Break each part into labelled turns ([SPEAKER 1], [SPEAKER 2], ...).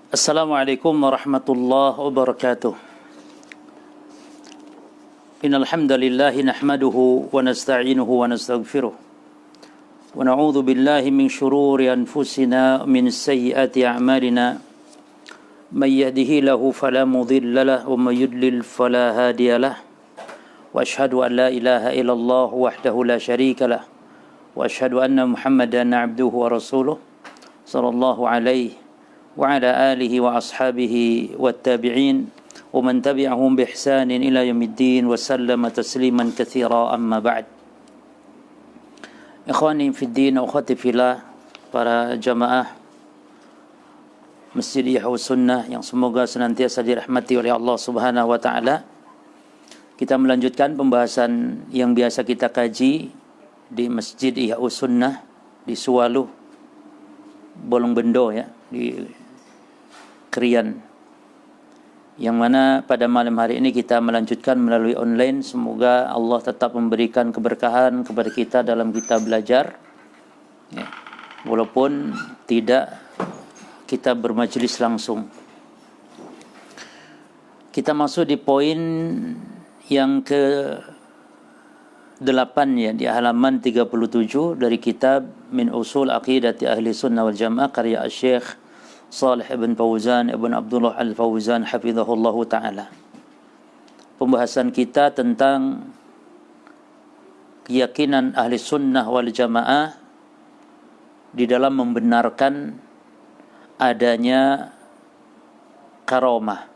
[SPEAKER 1] Assalamualaikum warahmatullahi wabarakatuh. Innal hamdalillah nahmaduhu wa nasta'inuhu wa nastaghfiruh. Wa na'udzu billahi min shururi anfusina min sayyiati a'malina. May yahdihillahu fala mudilla lahu wa may yudlil fala hadiya lahu. Wa asyhadu an la ilaha illallah wahdahu la syarika lahu. Wa asyhadu anna Muhammadan 'abduhu wa rasuluh sallallahu alaihi wa ala alihi wa ashabihi wattabi'in wa man tabi'ahum bi ihsanin ila yaumiddin wa sallama tasliman katsira amma ba'd. Ikhwani fid din wa akhwati fillah, para jamaah Masjid Ihya'us Sunnah yang semoga senantiasa dirahmati oleh Allah Subhanahu wa taala. Kita melanjutkan pembahasan yang biasa kita kaji di Masjid Ihya'us Sunnah di Suwaluh Bolongbendo, ya, di Krian, yang mana pada malam hari ini kita melanjutkan melalui online. Semoga Allah tetap memberikan keberkahan kepada kita dalam kita belajar, ya, walaupun tidak kita bermajelis langsung. Kita masuk di poin yang ke-8, ya, di halaman 37 dari kitab Min Usul Aqidati Ahli Sunnah wal Jamaah karya Syekh Shalih ibn Fauzan ibn Abdullah al-Fauzan hafizahullahu ta'ala. Pembahasan kita tentang keyakinan ahli sunnah wal jamaah di dalam membenarkan adanya karamah.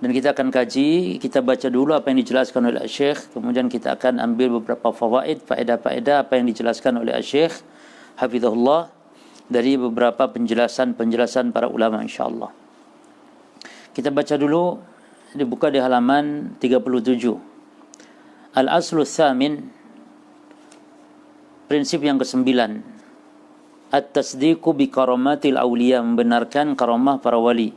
[SPEAKER 1] Dan kita akan kaji, kita baca dulu apa yang dijelaskan oleh Syekh, kemudian kita akan ambil beberapa faedah apa yang dijelaskan oleh Syekh hafizahullah dari beberapa penjelasan para ulama, insyaallah. Kita baca dulu, dibuka di halaman 37. Al-aslu tsamin, prinsip yang ke-9, at-tasdiqu bi karamatil awliya, membenarkan karamah para wali.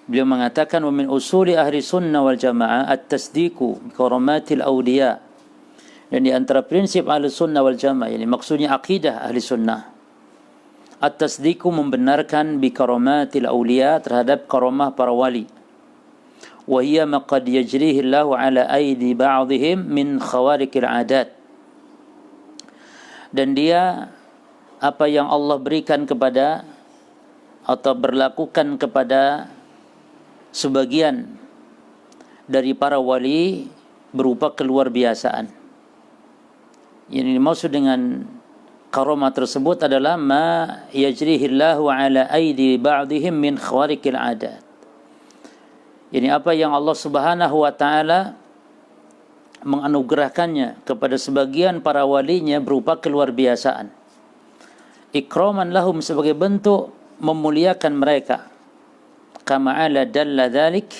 [SPEAKER 1] Beliau mengatakan wa min usuli ahli sunnah wal jamaah at-tasdiqu bi karamatil awliya. Dan di antara prinsip ahli sunnah wal jamaah, ini maksudnya akidah ahli sunnah, at-tasdiqu, membenarkan bi karamatil awliya, terhadap karamah para wali. Wa hiya ma qad yajrihi Allahu ala aidi ba'dihim min khawariqil adat. Dan dia apa yang Allah berikan kepada atau berlakukan kepada sebagian dari para wali berupa keluar biasaan. Yang dimaksud dengan karamah tersebut adalah ma yajrihillahu ala aidi ba'dihim min khawariqil adat. Ini apa yang Allah Subhanahu wa taala menganugerahkannya kepada sebagian para walinya berupa keluar biasaan. Ikraman lahum, sebagai bentuk memuliakan mereka. Kama ala dalla dzalik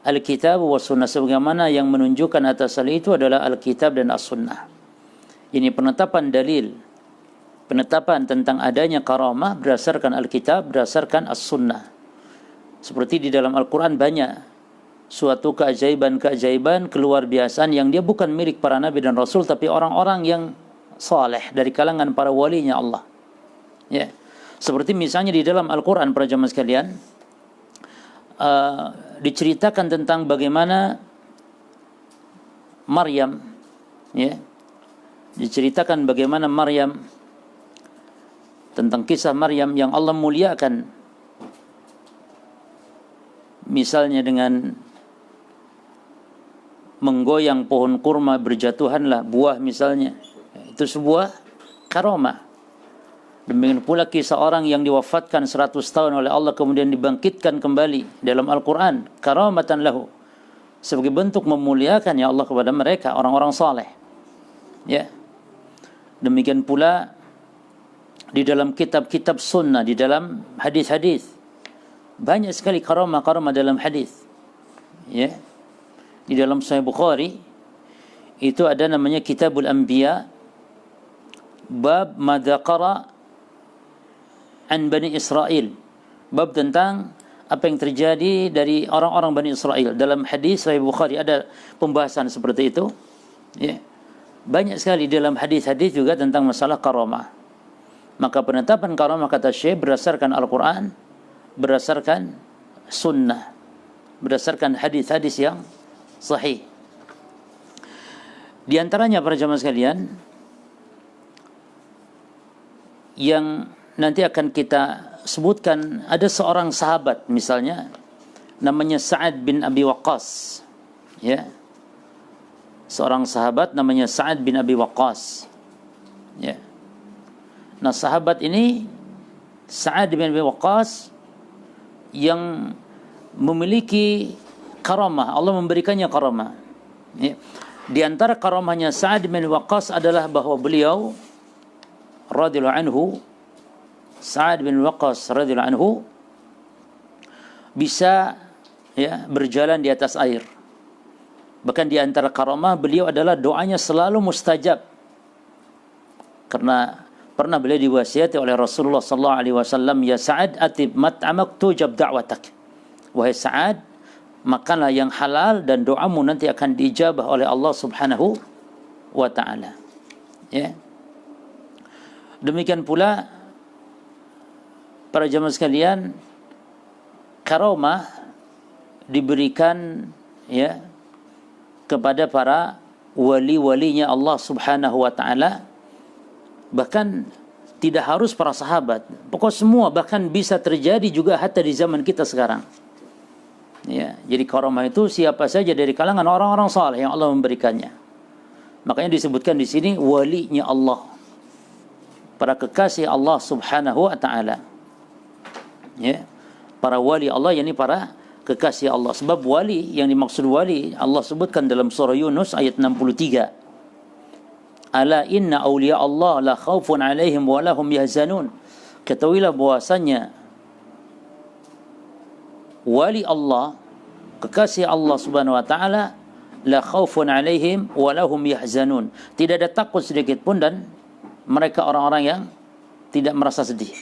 [SPEAKER 1] al-kitab wa sunnah, sebagaimana yang menunjukkan atas hal itu adalah al-kitab dan as-sunnah. Ini penetapan dalil, penetapan tentang adanya karamah berdasarkan Alkitab, berdasarkan As-Sunnah. Seperti di dalam Al-Quran banyak suatu keajaiban-keajaiban, keluar biasaan yang dia bukan milik para nabi dan rasul, tapi orang-orang yang saleh dari kalangan para walinya Allah. Ya, seperti misalnya di dalam Al-Quran, para jamaah sekalian, diceritakan tentang bagaimana Maryam, ya, diceritakan bagaimana Maryam, tentang kisah Maryam yang Allah muliakan, misalnya dengan menggoyang pohon kurma, berjatuhanlah buah misalnya, itu sebuah karamah. Demikian pula kisah orang yang diwafatkan 100 tahun oleh Allah kemudian dibangkitkan kembali dalam Al-Quran, karamatan lahu, sebagai bentuk memuliakan ya Allah kepada mereka, orang-orang saleh. Ya, demikian pula di dalam kitab-kitab sunnah, di dalam hadis-hadis, banyak sekali karamah-karamah dalam hadis. Ya, di dalam Sahih Bukhari itu ada namanya Kitabul Anbiya, bab madzakara an Bani Israel, bab tentang apa yang terjadi dari orang-orang Bani Israel. Dalam hadis Sahih Bukhari ada pembahasan seperti itu. Ya, banyak sekali dalam hadis-hadis juga tentang masalah karamah. Maka penetapan karamah kata Syekh berdasarkan Al-Quran, berdasarkan sunnah, berdasarkan hadis-hadis yang sahih. Di antaranya para jamaah sekalian yang nanti akan kita sebutkan, ada seorang sahabat misalnya namanya Sa'ad bin Abi Waqqas, ya. Seorang sahabat namanya Sa'ad bin Abi Waqqas, ya. Nah, sahabat ini Sa'ad bin Abi Waqqas yang memiliki karamah, Allah memberikannya karamah, ya. Di antara karamahnya Sa'ad bin Abi Waqqas adalah bahwa beliau radhiyallahu anhu, Sa'ad bin Waqqas radhiyallahu anhu bisa, ya, berjalan di atas air. Bahkan di antara karamah beliau adalah doanya selalu mustajab. Karena pernah beliau diwasiati oleh Rasulullah sallallahu alaihi wasallam, "Ya Sa'ad, atib mat'amak tujab da'watak." Wahai Sa'ad, makanlah yang halal dan doamu nanti akan diijabah oleh Allah Subhanahu wa taala. Ya. Demikian pula para jamaah sekalian, karamah diberikan, ya, kepada para wali-walinya Allah Subhanahu wa taala. Bahkan tidak harus para sahabat, pokok semua, bahkan bisa terjadi juga hatta di zaman kita sekarang. Ya, jadi karamah itu siapa saja dari kalangan orang-orang saleh yang Allah memberikannya. Makanya disebutkan di sini walinya Allah, para kekasih Allah Subhanahu wa taala. Ya, para wali Allah, yakni para kekasih Allah. Sebab wali, yang dimaksud wali, Allah sebutkan dalam surah Yunus ayat 63. Ala inna awliya Allah la khawfun alaihim wa lahum yahzanun. Ketahuilah bahwasanya wali Allah, kekasih Allah Subhanahu wa taala, la khawfun alaihim wa lahum yahzanun. Tidak ada takut sedikit pun dan mereka orang-orang yang tidak merasa sedih.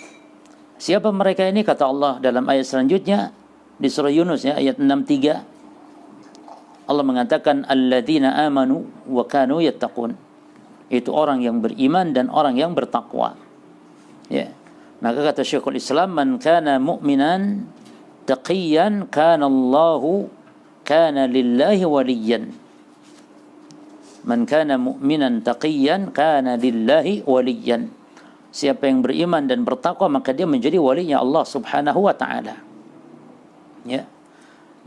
[SPEAKER 1] Siapa mereka ini? Kata Allah dalam ayat selanjutnya di surah Yunus, ya, ayat 63. Allah mengatakan alladzina amanu wa kanu yattaqun. Itu orang yang beriman dan orang yang bertakwa. Ya. Maka kata Syekhul Islam, man kana mu'minan taqiyan kana lillahi waliyan. Man kana mu'minan taqiyan kana lillahi waliyan. Siapa yang beriman dan bertakwa maka dia menjadi walinya Allah Subhanahu wa taala. Ya.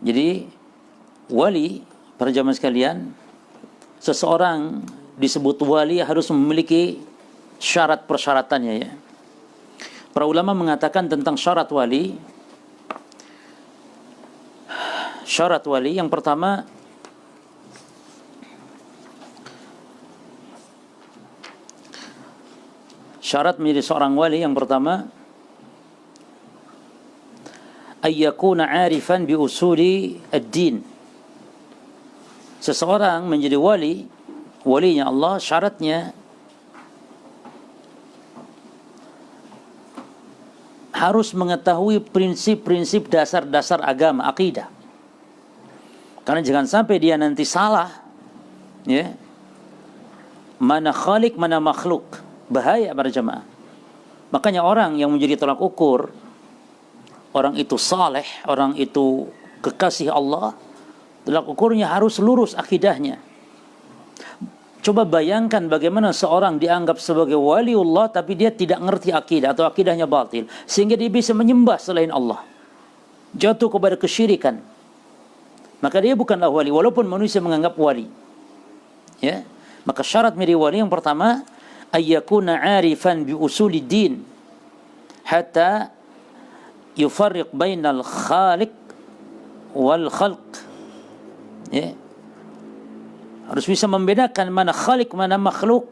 [SPEAKER 1] Jadi wali, para jamaah sekalian, seseorang disebut wali harus memiliki syarat persyaratannya, ya. Para ulama mengatakan tentang syarat wali. Syarat wali yang pertama, syarat menjadi seorang wali yang pertama, ayyakuna 'arifan bi usuli ad-din. Seseorang menjadi wali, walinya Allah, syaratnya harus mengetahui prinsip-prinsip dasar-dasar agama, akidah. Karena jangan sampai dia nanti salah, ya. Mana khalik, mana makhluk. Bahaya para jemaah. Makanya orang yang menjadi tolak ukur, orang itu saleh, orang itu kekasih Allah, tolak ukurnya harus lurus akidahnya. Coba bayangkan bagaimana seorang dianggap sebagai waliullah tapi dia tidak ngerti akidah atau akidahnya batil, sehingga dia bisa menyembah selain Allah, jatuh kepada kesyirikan. Maka dia bukanlah wali walaupun manusia menganggap wali. Ya. Maka syarat menjadi wali yang pertama, ayyakuna 'arifan bi usuliddin hatta yufarriq bainal khaliq wal khalq. Ya. Harus bisa membedakan mana khalik, mana makhluk.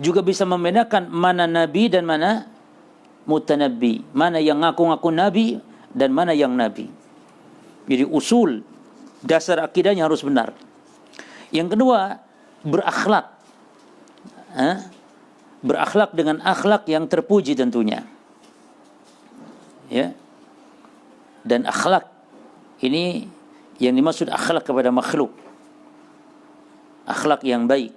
[SPEAKER 1] Juga bisa membedakan mana nabi dan mana mutanabbi. Mana yang ngaku-ngaku nabi dan mana yang nabi. Jadi usul, dasar akidahnya harus benar. Yang kedua, berakhlak. Berakhlak dengan akhlak yang terpuji tentunya. Ya. Dan akhlak ini yang dimaksud akhlak kepada makhluk. Akhlak yang baik.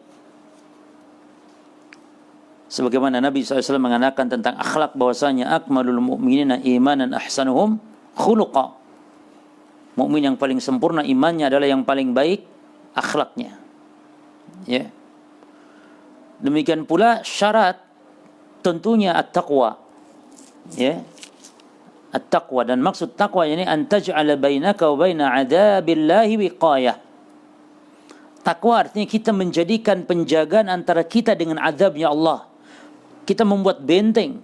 [SPEAKER 1] Sebagaimana Nabi SAW mengatakan tentang akhlak bahwasanya akmalul mu'minina imanan ahsanuhum khuluqa. Mukmin yang paling sempurna imannya adalah yang paling baik akhlaknya. Ya. Demikian pula syarat tentunya at-taqwa. Ya. At-taqwa, dan maksud taqwa ini an taj'ala bainaka wa baina 'adzabillahi wiqayah. Takwa artinya kita menjadikan penjagaan antara kita dengan azabnya Allah. Kita membuat benteng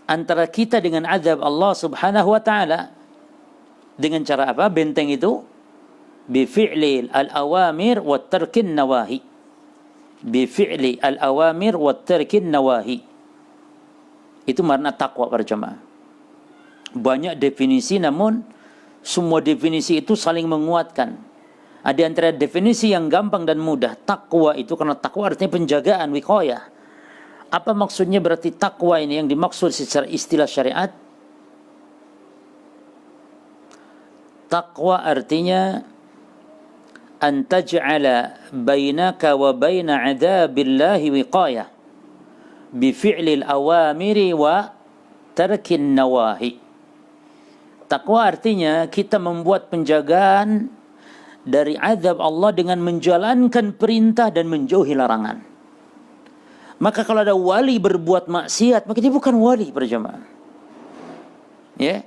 [SPEAKER 1] antara kita dengan azab Allah Subhanahu wa taala. Dengan cara apa benteng itu? Bi fi'li al-awamir wa tarkin nawahi. Bi fi'li al-awamir wa tarkin nawahi. Itu makna takwa para jemaah. Banyak definisi, namun semua definisi itu saling menguatkan. Ada antara definisi yang gampang dan mudah. Takwa itu, karena takwa artinya penjagaan, wiqayah. Apa maksudnya berarti takwa ini yang dimaksud secara istilah syariat? Takwa artinya an taj'ala bainaka wa baina 'adzabillahi wiqayah bi fi'lil awamiri wa tarkin nawahi. Takwa artinya kita membuat penjagaan dari azab Allah dengan menjalankan perintah dan menjauhi larangan. Maka kalau ada wali berbuat maksiat, maka dia bukan wali para jemaah. Ya.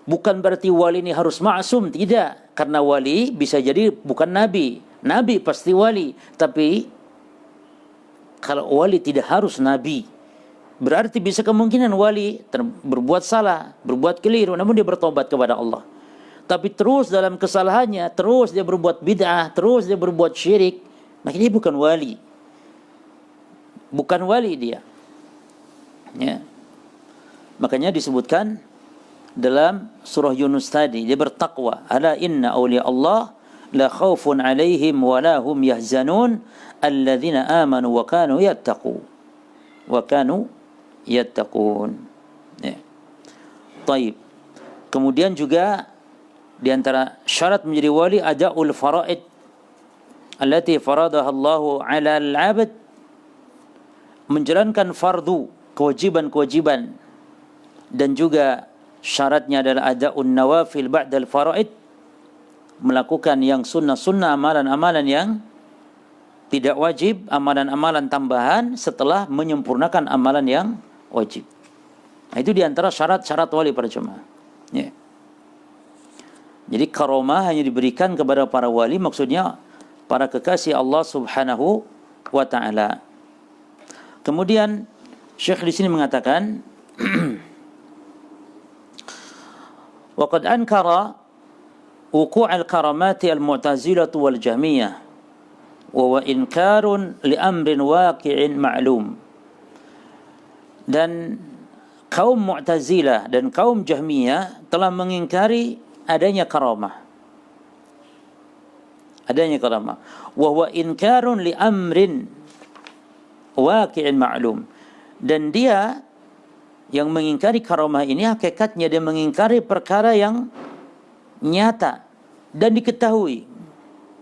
[SPEAKER 1] Bukan berarti wali ini harus maksum, tidak. Karena wali bisa jadi bukan nabi. Nabi pasti wali, tapi kalau wali tidak harus nabi. Berarti bisa kemungkinan wali berbuat salah, berbuat keliru, namun dia bertobat kepada Allah. Tapi terus dalam kesalahannya, terus dia berbuat bid'ah, terus dia berbuat syirik, maka dia bukan wali. Bukan wali dia. Ya. Makanya disebutkan dalam surah Yunus tadi, dia bertakwa. Ala inna awliya Allah la khawfun alaihim wa la hum yahzanun alladzina amanu wa kanu yattaqun. Wa kanu yattaqun. Ya. Taib. Kemudian juga di antara syarat menjadi wali ada'ul faraid allati faradaha Allahu 'ala al-'abd, menjalankan fardu, kewajiban-kewajiban, dan juga syaratnya adalah ada'un nawafil ba'dal faraid, melakukan yang sunnah-sunnah, amalan-amalan yang tidak wajib, amalan-amalan tambahan setelah menyempurnakan amalan yang wajib. Nah, itu di antara syarat-syarat wali para jemaah. Ya. Jadi karomah hanya diberikan kepada para wali, maksudnya para kekasih Allah Subhanahu wa taala. Kemudian Syekh di sini mengatakan wa qad ankara wuqu' al-karamati al-mu'tazilah wal jahmiyah wa inkarun li amrin waqi'in ma'lum. Dan kaum Mu'tazilah dan kaum Jahmiyah telah mengingkari adanya karamah. Adanya karamah. Wa huwa inkarun li amrin waqi'in ma'lum. Dan dia yang mengingkari karamah ini hakikatnya dia mengingkari perkara yang nyata dan diketahui.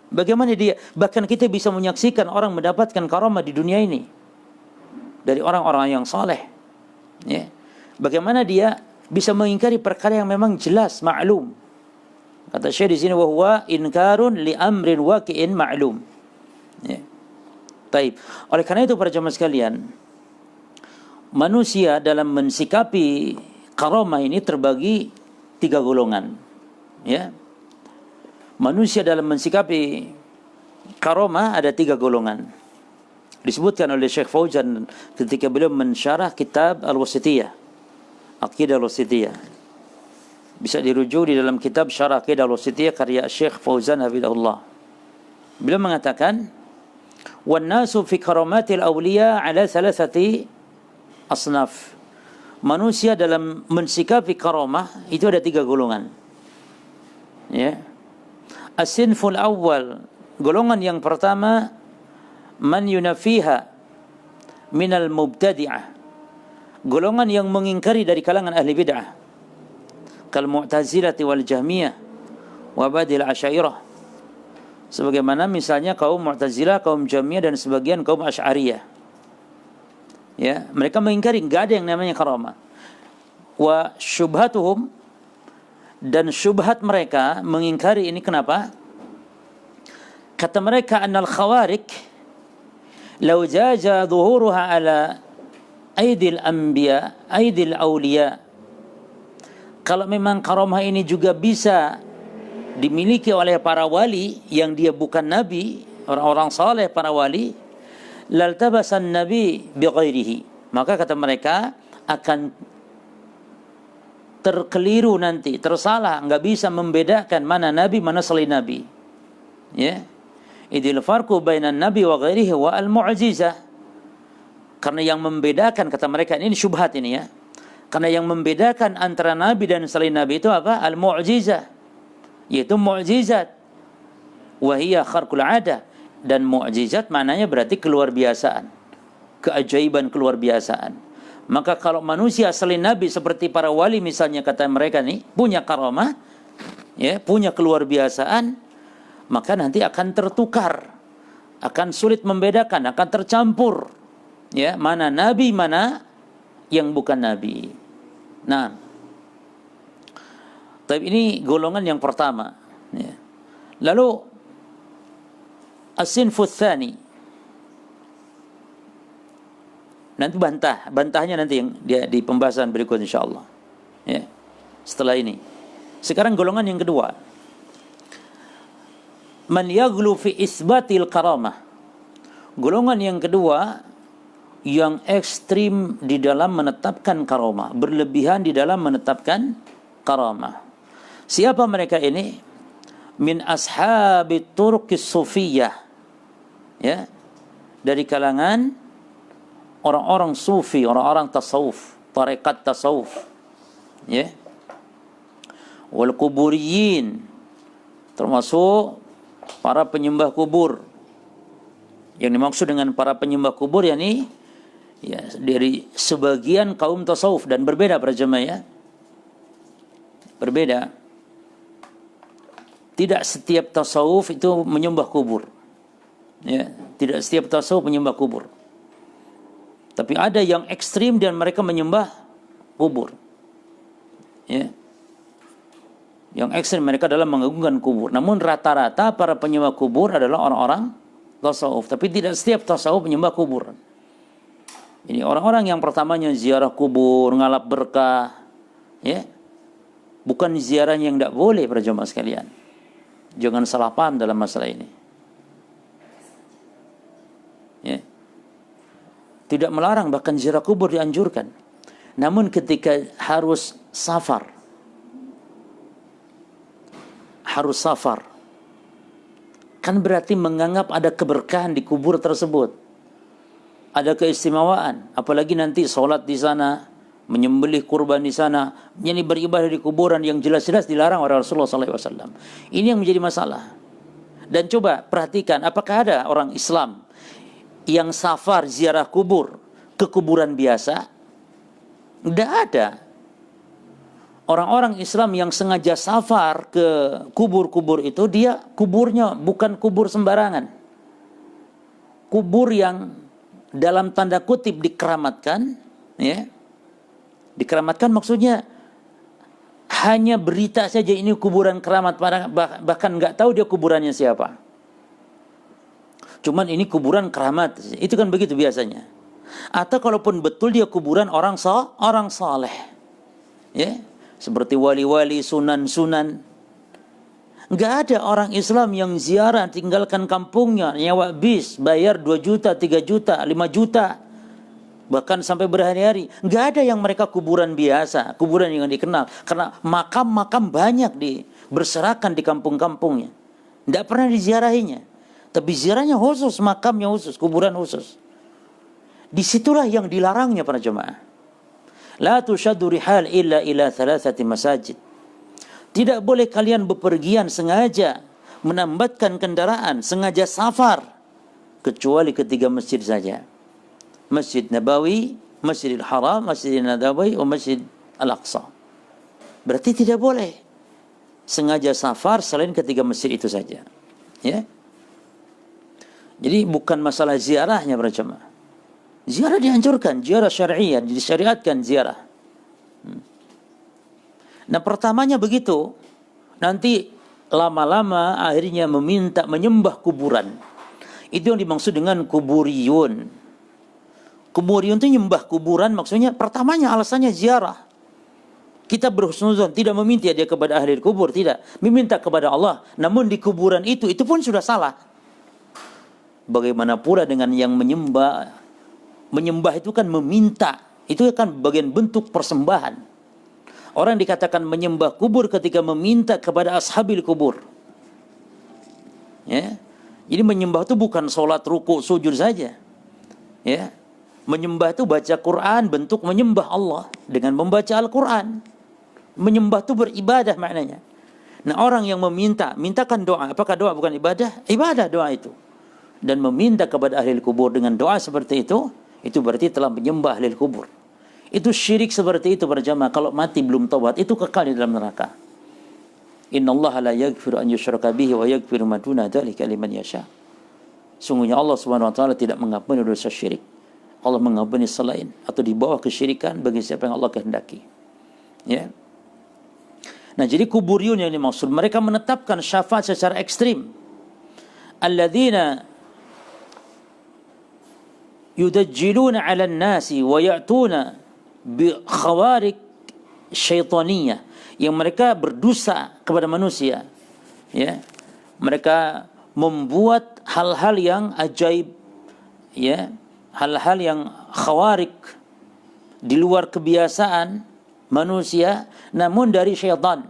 [SPEAKER 1] Bagaimana dia, bahkan kita bisa menyaksikan orang mendapatkan karamah di dunia ini dari orang-orang yang saleh. Ya. Bagaimana dia bisa mengingkari perkara yang memang jelas, maklum. Kata Syekh di sini, wa huwa inkarun li amrin waqi'in ma'lum. Ya. Taib. Oleh karena itu para jemaah sekalian, manusia dalam mensikapi karamah ini terbagi 3 golongan. Ya. Manusia dalam mensikapi karamah ada 3 golongan. Disebutkan oleh Syekh Fauzan ketika beliau mensyarah kitab Al-Wasithiyah, Aqidah Al-Wasithiyah. Bisa dirujuk di dalam kitab Syarah Aqidah Al-Wasithiyah karya Syekh Fauzan hafizahullah. Beliau mengatakan, "Wan nasu fi karamatil awliya ala 3 asnaf." Manusia dalam mensikapi karamah itu ada 3 golongan. Ya. As-sinful awwal, golongan yang pertama, man yunafiha minal mubtadi'ah, golongan yang mengingkari dari kalangan ahli bid'ah, kal mu'tazilati wal jahmiyah wa badil asyairah, sebagaimana misalnya kaum mu'tazilah, kaum jahmiyah, dan sebagian kaum asy'ariyah. Ya, mereka mengingkari enggak ada yang namanya karamah. Wa syubhatuhum, dan syubhat mereka mengingkari ini kenapa? Kata mereka annal khawarik law jaja dhuhuruha ala aidil anbiya aidil awliya, kalau memang karamah ini juga bisa dimiliki oleh para wali yang dia bukan nabi, orang-orang saleh, para wali, laltabasan nabi bighairihi, maka kata mereka akan terkeliru nanti, tersalah, enggak bisa membedakan mana nabi mana selain nabi. Ya. Idil farqu bainan nabi wa ghairihi wa al-mu'jizah. Karena yang membedakan, kata mereka, ini syubhat ini ya. Karena yang membedakan antara nabi dan selain nabi itu apa? Al-mu'jizah. Yaitu mu'jizat. Wa hiya kharqul 'adah, dan mu'jizat maknanya berarti keluar biasaan. Keajaiban keluar biasaan. Maka kalau manusia selain nabi seperti para wali misalnya, kata mereka nih, punya karamah, ya, punya keluar biasaan, maka nanti akan tertukar, akan sulit membedakan, akan tercampur, ya, mana nabi mana yang bukan nabi. Nah, tapi ini golongan yang pertama, ya. Lalu as-sinfu tsani, nanti bantahnya nanti yang di pembahasan berikut insyaallah, ya, setelah ini. Sekarang golongan yang kedua, man yaghlu fi isbatil karamah. Golongan yang kedua yang ekstrim di dalam menetapkan karamah, berlebihan di dalam menetapkan karamah. Siapa mereka ini? Min ashabit turuqis sufiyah, ya, dari kalangan orang-orang sufi, orang-orang tasawuf, tarekat tasawuf, ya, wal kuburiyin, termasuk para penyembah kubur. Yang dimaksud dengan para penyembah kubur yakni ya dari sebagian kaum tasawuf, dan berbeda para jemaah, ya. Berbeda. Tidak setiap tasawuf itu menyembah kubur. Ya, tidak setiap tasawuf menyembah kubur. Tapi ada yang ekstrim dan mereka menyembah kubur. Ya. Yang ekstrim mereka dalam mengagungkan kubur. Namun rata-rata para penyembah kubur adalah orang-orang tasawuf. Tapi tidak setiap tasawuf menyembah kubur. Ini orang-orang yang pertamanya ziarah kubur, ngalap berkah, ya, bukan ziarah yang tidak boleh para jemaah sekalian. Jangan salah paham dalam masalah ini. Ya. Tidak melarang, bahkan ziarah kubur dianjurkan. Namun ketika harus safar, kan berarti menganggap ada keberkahan di kubur tersebut, ada keistimewaan, apalagi nanti sholat di sana, menyembelih kurban di sana, yani beribadah di kuburan yang jelas-jelas dilarang oleh Rasulullah SAW. Ini yang menjadi masalah. Dan coba perhatikan, apakah ada orang Islam yang safar ziarah kubur ke kuburan biasa? Tidak ada. Orang-orang Islam yang sengaja safar ke kubur-kubur itu, dia kuburnya bukan kubur sembarangan. Kubur yang dalam tanda kutip dikeramatkan, ya. Dikeramatkan maksudnya hanya berita saja ini kuburan keramat, bahkan nggak tahu dia kuburannya siapa. Cuman ini kuburan keramat, itu kan begitu biasanya. Atau kalaupun betul dia kuburan orang saleh, ya. Seperti wali-wali, sunan-sunan. Nggak ada orang Islam yang ziarah tinggalkan kampungnya, nyewa bis, bayar 2 juta, 3 juta, 5 juta, bahkan sampai berhari-hari. Nggak ada yang mereka kuburan biasa, kuburan yang dikenal. Karena makam-makam banyak berserakan di kampung-kampungnya. Nggak pernah diziarahinya. Tapi ziarahnya khusus, makamnya khusus, kuburan khusus. Disitulah yang dilarangnya para jemaah. La tushaddu rihal illa ila 3 masajid. Tidak boleh kalian bepergian sengaja, menambatkan kendaraan, sengaja safar, kecuali ke 3 masjid saja. Masjid Nabawi, Masjidil Haram, Masjidil Nabawi, dan Masjid Al-Aqsa. Berarti tidak boleh sengaja safar selain ke 3 masjid itu saja. Ya. Jadi bukan masalah ziarahnya para jemaah. Ziarah dianjurkan, ziarah syar'iyah, disyariatkan ziarah. Nah, pertamanya begitu. Nanti lama-lama akhirnya menyembah kuburan. Itu yang dimaksud dengan kuburiyun. Kuburiyun itu nyembah kuburan, maksudnya pertamanya alasannya ziarah. Kita berhusnuzon, tidak meminta dia kepada ahli kubur, tidak. Meminta kepada Allah. Namun di kuburan itu pun sudah salah. Bagaimana pula dengan yang menyembah? Menyembah itu kan meminta. Itu kan bagian bentuk persembahan. Orang dikatakan menyembah kubur ketika meminta kepada ashabil kubur. Ya. Jadi menyembah itu bukan sholat, ruku, sujud saja. Ya. Menyembah itu baca Quran, bentuk menyembah Allah dengan membaca Al-Quran. Menyembah itu beribadah maknanya. Nah, orang yang mintakan doa. Apakah doa bukan ibadah? Ibadah doa itu. Dan meminta kepada ahli kubur dengan doa seperti itu berarti telah menyembah ahli kubur. Itu syirik seperti itu berjamaah. Kalau mati belum taubat, itu kekal di dalam neraka. Innallaha la yaghfiru an yushraka bihi wa yaghfiru ma duna dzalika liman yasha. Sungguhnya Allah Subhanahu wa taala tidak mengampuni dosa syirik. Allah mengampuni selain atau di bawah kesyirikan bagi siapa yang Allah kehendaki. Ya. Nah, jadi kuburiyun yang dimaksud, mereka menetapkan syafaat secara ekstrim. Alladzina yudajjiluna 'alan nasi wa ya'tuna bi khawarik syaitaniyah, yang mereka berdosa kepada manusia, ya. Mereka membuat hal-hal yang ajaib, ya, hal-hal yang khawarik di luar kebiasaan manusia namun dari syaitan.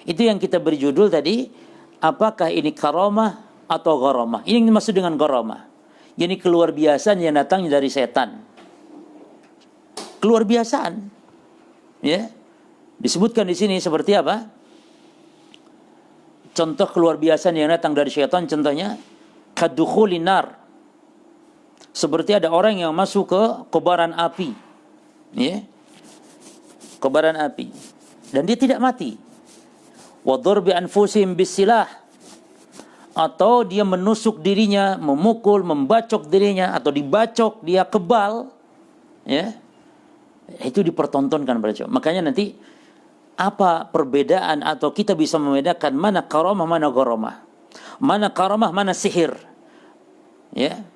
[SPEAKER 1] Itu yang kita beri judul tadi, apakah ini karamah atau gharamah? Ini yang dimaksud dengan gharamah. Ini keluar biasaan yang datangnya dari setan. Keluar biasaan, ya. Disebutkan di sini seperti apa? Contoh keluar biasaan yang datang dari syaitan, contohnya kadukhulin nar. Seperti ada orang yang masuk ke kobaran api, ya. Kobaran api dan dia tidak mati. Wa darbi anfusihim bisilah, atau dia menusuk dirinya, memukul, membacok dirinya, atau dibacok dia kebal, ya. Itu dipertontonkan pada jemaah. Makanya nanti apa perbedaan atau kita bisa membedakan mana karamah, mana gharamah, mana karamah, mana sihir, ya.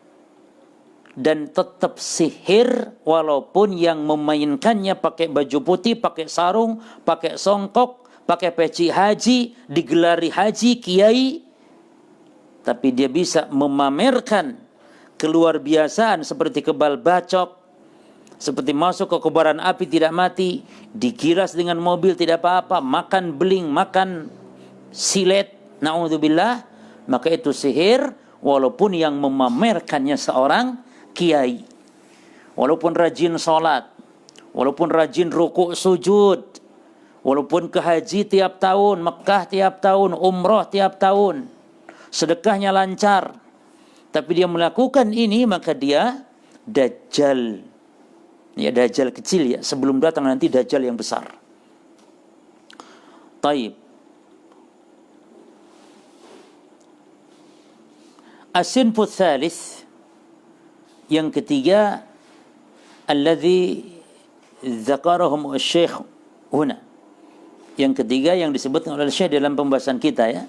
[SPEAKER 1] Dan tetap sihir walaupun yang memainkannya pakai baju putih, pakai sarung, pakai songkok, pakai peci haji, digelari haji, kiai, tapi dia bisa memamerkan keluar biasaan seperti kebal bacok, seperti masuk ke kobaran api tidak mati, digiras dengan mobil tidak apa-apa, makan beling, makan silet, na'udzubillah, maka itu sihir walaupun yang memamerkannya seorang kiai. Walaupun rajin sholat, walaupun rajin ruku' sujud, walaupun ke haji tiap tahun, Mekah tiap tahun, umrah tiap tahun, sedekahnya lancar, tapi dia melakukan ini, maka dia dajjal. Ya, dajjal kecil, ya, sebelum datang nanti dajjal yang besar. Taib. As-sinfu tsalits, yang ketiga, alladzi dzakarahum asy-syekh huna. Yang ketiga yang disebutkan oleh Syekh dalam pembahasan kita, ya,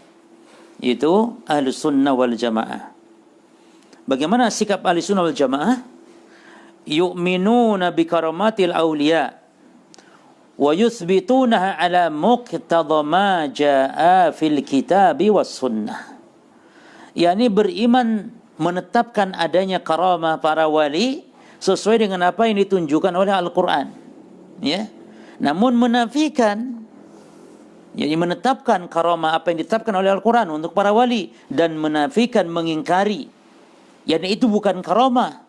[SPEAKER 1] yaitu Ahlus Sunnah wal Jamaah. Bagaimana sikap Ahlus Sunnah wal Jamaah? Yu'minuna bi karamatil awliya wa yuthbitunaha ala muqtada ma jaa fil kitabi was sunnah. Yani beriman menetapkan adanya karamah para wali sesuai dengan apa yang ditunjukkan oleh Al-Quran, ya. Namun menafikan, jadi menetapkan karamah apa yang ditetapkan oleh Al-Quran untuk para wali, dan menafikan, mengingkari, yani itu bukan karamah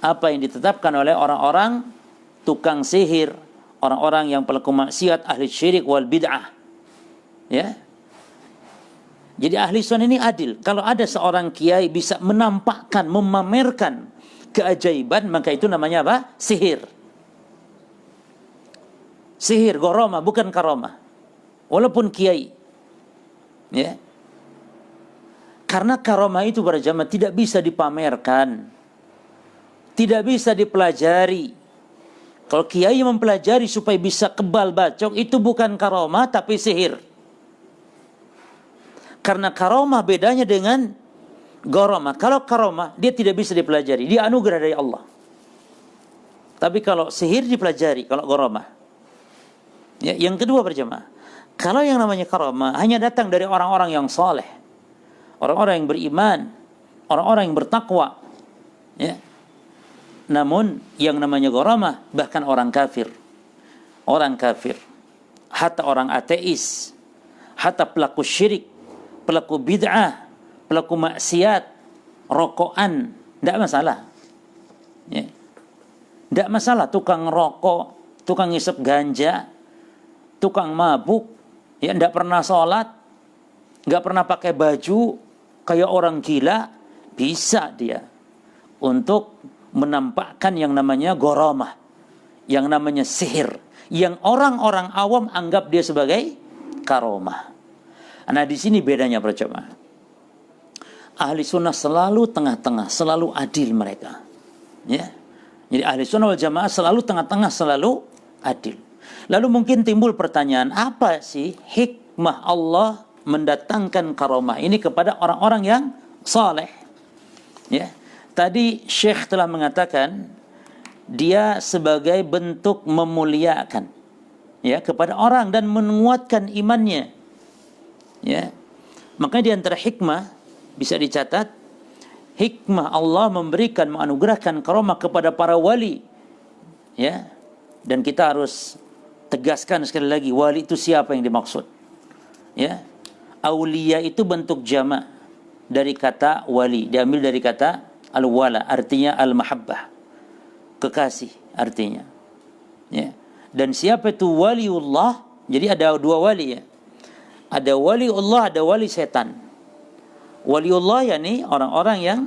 [SPEAKER 1] apa yang ditetapkan oleh orang-orang tukang sihir, orang-orang yang pelaku maksiat, ahli syirik wal bid'ah, ya. Jadi ahli sunnah ini adil. Kalau ada seorang kiai bisa menampakkan, memamerkan keajaiban, maka itu namanya apa? Sihir. Sihir, gharamah, bukan karamah. Walaupun kiai, ya. Karena karamah itu para jamaah tidak bisa dipamerkan, tidak bisa dipelajari. Kalau kiai mempelajari supaya bisa kebal bacok, itu bukan karomah tapi sihir. Karena karomah bedanya dengan goromah. Kalau karomah dia tidak bisa dipelajari, dia anugerah dari Allah. Tapi kalau sihir dipelajari, kalau goromah. Ya, yang kedua berjamaah, kalau yang namanya karomah hanya datang dari orang-orang yang saleh, orang-orang yang beriman, orang-orang yang bertakwa. Ya. Namun yang namanya goromah bahkan orang kafir, hatta orang ateis, hatta pelaku syirik, pelaku bid'ah, pelaku maksiat, rokokan, tidak masalah. Ya. Tidak masalah tukang rokok, tukang ngisep ganja, tukang mabuk, ya tidak pernah sholat, nggak pernah pakai baju, kayak orang gila, bisa dia untuk menampakkan yang namanya goromah, yang namanya sihir, yang orang-orang awam anggap dia sebagai karomah. Nah di sini bedanya berjamaah. Ahli sunnah selalu tengah-tengah, selalu adil mereka. Ya, jadi ahli sunnah wal jamaah selalu tengah-tengah, selalu adil. Lalu mungkin timbul pertanyaan, apa sih hikmah Allah mendatangkan karomah ini kepada orang-orang yang saleh? Ya. Tadi Syekh telah mengatakan dia sebagai bentuk memuliakan ya kepada orang dan menguatkan imannya. Ya. Makanya di antara hikmah bisa dicatat, hikmah Allah memberikan, menganugerahkan karomah kepada para wali. Ya. Dan kita harus tegaskan sekali lagi, wali itu siapa yang dimaksud? Ya. Aulia itu bentuk jamak dari kata wali, diambil dari kata al-wala, artinya al-mahabbah, kekasih artinya. Ya. Dan siapa itu waliullah? Jadi ada dua wali ya. Ada waliullah, ada wali setan. Waliullah yakni orang-orang yang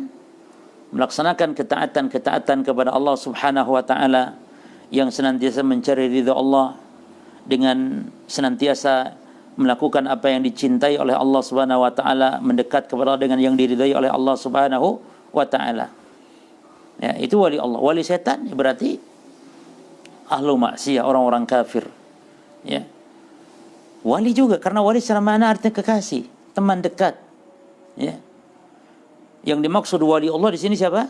[SPEAKER 1] melaksanakan ketaatan kepada Allah Subhanahu wa taala, yang senantiasa mencari ridha Allah dengan senantiasa melakukan apa yang dicintai oleh Allah Subhanahu wa taala, mendekat kepada Allah dengan yang diridhai oleh Allah Subhanahu wa ta'ala. Ya, itu wali Allah. Wali setan berarti ahlu maksiyah, orang-orang kafir. Ya. Wali juga, karena wali secara makna artinya kekasih, teman dekat. Ya. Yang dimaksud wali Allah di sini siapa?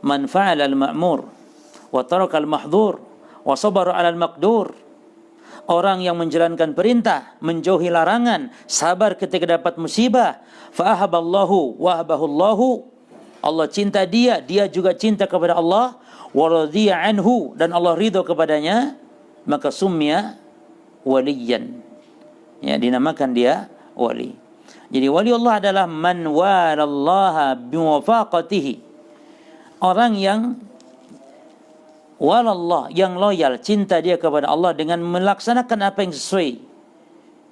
[SPEAKER 1] Man fa'ala al-ma'mur wa taraka al-mahdhur wa sabara 'ala al-maqdur. Orang yang menjalankan perintah, menjauhi larangan, sabar ketika dapat musibah. Fa ahaballahu wa ahabahullahu. Allah cinta dia, dia juga cinta kepada Allah, wa radhiya anhu, dan Allah ridho kepadanya, maka summiya waliyan. Ya, dinamakan dia wali. Jadi wali Allah adalah man walallaha bimuwafaqatihi. Orang yang walallah, yang loyal, cinta dia kepada Allah dengan melaksanakan apa yang sesuai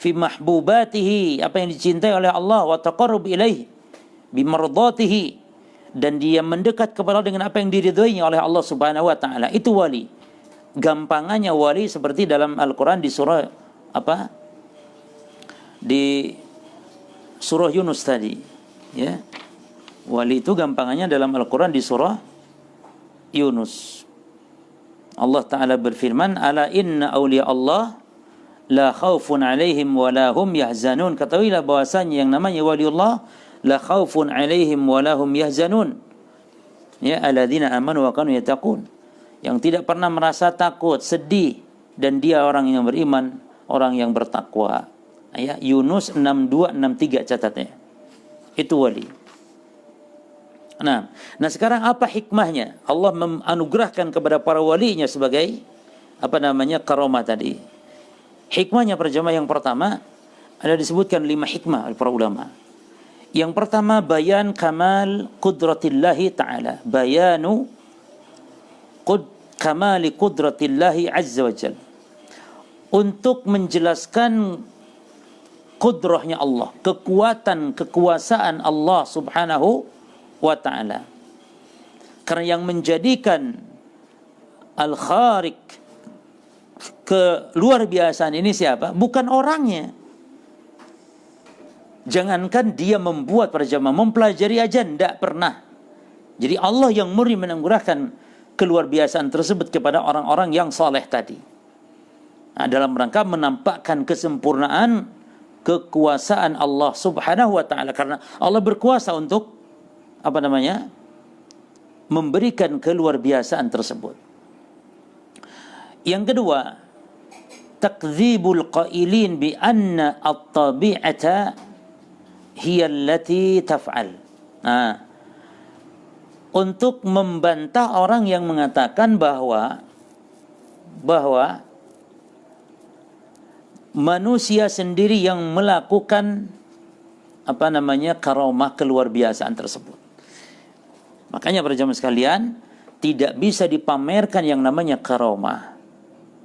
[SPEAKER 1] fi mahbubatihi, apa yang dicintai oleh Allah, wa taqarrub ilaihi bimardatihi, dan dia mendekat kepada Allah dengan apa yang diridhoinya oleh Allah Subhanahu wa taala. Itu wali. Gampangannya wali seperti dalam Al-Qur'an di surah apa? Di surah Yunus tadi, ya. Wali itu gampangannya dalam Al-Qur'an di surah Yunus. Allah taala berfirman, "Ala inna awliya Allah la khaufun 'alaihim wa la hum yahzanun." Ketahuilah bahwasanya yang namanya waliullah la khaufun 'alaihim wa la hum yahzanun. Ya, alladzina amanu wa kanu yattaqun. Yang tidak pernah merasa takut, sedih, dan dia orang yang beriman, orang yang bertakwa. Ya, Yunus 6263 catatnya. Itu wali. Nah sekarang apa hikmahnya Allah menganugerahkan kepada para walinya sebagai apa namanya karomah tadi? Hikmahnya perjamaah yang pertama ada disebutkan 5 hikmah oleh para ulama. Yang pertama, bayan kamal qudratillahi ta'ala. Bayanu kamali qudratillahi azza wa jal. Untuk menjelaskan kudrahnya Allah, kekuatan, kekuasaan Allah subhanahu wa ta'ala. Karena yang menjadikan al-khariq, keluar biasaan ini siapa? Bukan orangnya. Jangankan dia membuat para jamaah, mempelajari aja tidak pernah. Jadi Allah yang murni menganugerahkan keluar biasaan tersebut kepada orang-orang yang saleh tadi. Nah, dalam rangka menampakkan kesempurnaan kekuasaan Allah Subhanahu wa taala, karena Allah berkuasa untuk memberikan keluar biasaan tersebut. Yang kedua, takdzibul qailin bi anna at-tabi'ata hiya allati taf'al. Nah, untuk membantah orang yang mengatakan bahwa manusia sendiri yang melakukan karamah keluar biasaan tersebut. Makanya para jamaah sekalian, tidak bisa dipamerkan yang namanya karamah.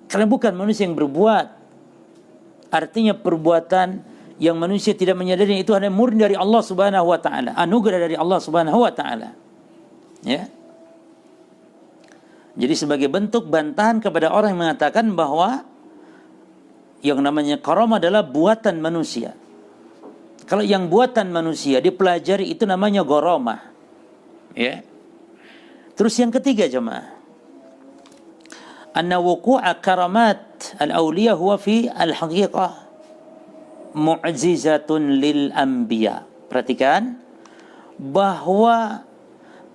[SPEAKER 1] Karena bukan manusia yang berbuat. Artinya perbuatan yang manusia tidak menyadari itu hanya murni dari Allah Subhanahu wa taala, anugerah dari Allah Subhanahu wa taala. Ya. Jadi sebagai bentuk bantahan kepada orang yang mengatakan bahwa yang namanya karamah adalah buatan manusia. Kalau yang buatan manusia dipelajari itu namanya gharamah. Ya. Terus yang ketiga jemaah, anna wuqu'a karamat al-awliya huwa fi al-haqiqah mu'jizatun lil anbiya. Perhatikan bahwa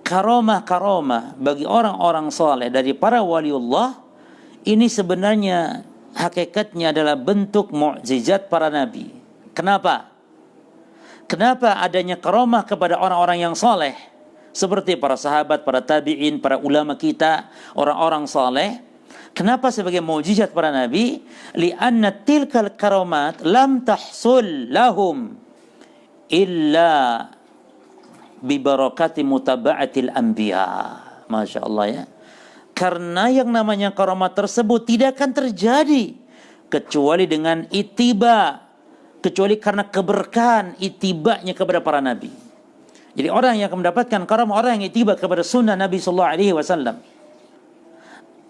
[SPEAKER 1] karamah-karamah bagi orang-orang saleh dari para waliullah ini sebenarnya hakikatnya adalah bentuk mukjizat para nabi. Kenapa? Kenapa adanya karamah kepada orang-orang yang saleh seperti para sahabat, para tabi'in, para ulama kita, orang-orang saleh? Kenapa sebagai mukjizat para nabi? Li'anna tilkal karamat lam tahsul lahum illa bi barakati mutaba'atil anbiya. Masya Allah ya. Karena yang namanya karamat tersebut tidak akan terjadi kecuali dengan itiba, kecuali karena keberkahan itibanya kepada para nabi. Jadi orang yang akan mendapatkan karamah, orang yang itiba kepada sunnah Nabi sallallahu alaihi wasallam.